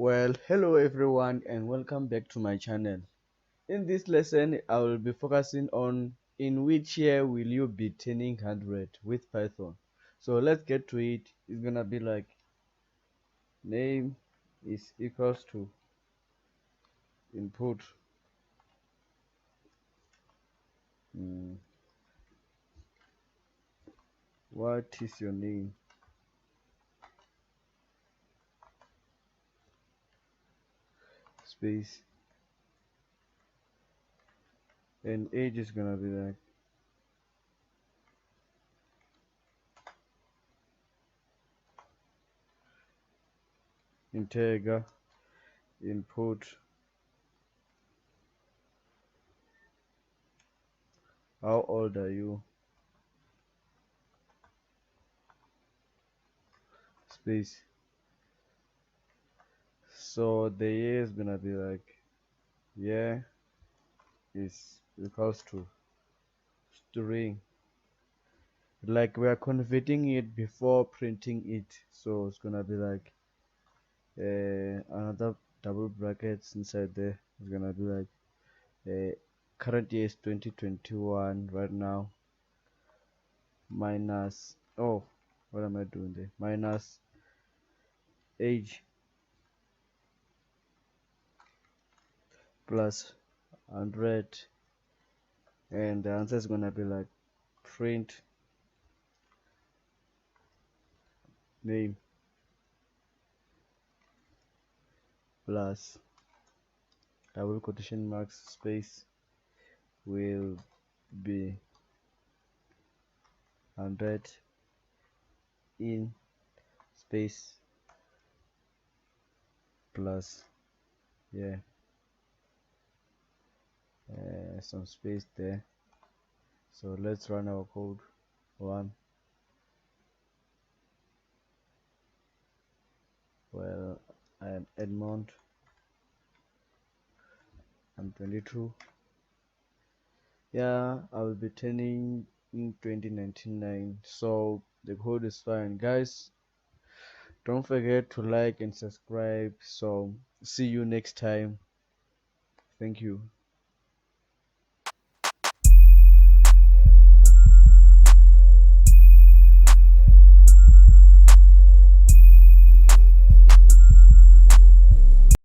Well, hello everyone and welcome back to my channel. In this lesson, I will be focusing on in which year will you be turning 100 with Python. So let's get to it. It's gonna be like name is equals to input. Mm, what is your name? Space. And age is gonna be like integer input. How old are you? Space. So the year is gonna be like year is equals to string, like we are converting it before printing it, so it's gonna be like another double brackets inside there. It's gonna be like current year is 2021 right now, minus, oh, what am I doing there, minus age plus 100, and the answer is gonna be like print name plus double quotation marks space will be 100 in space plus, yeah, some space there. So let's run our code. One, well, I am Edmond, I'm 22. Yeah, I will be turning in 2099, so the code is fine. Guys, don't forget to like and subscribe. So see you next time. Thank you.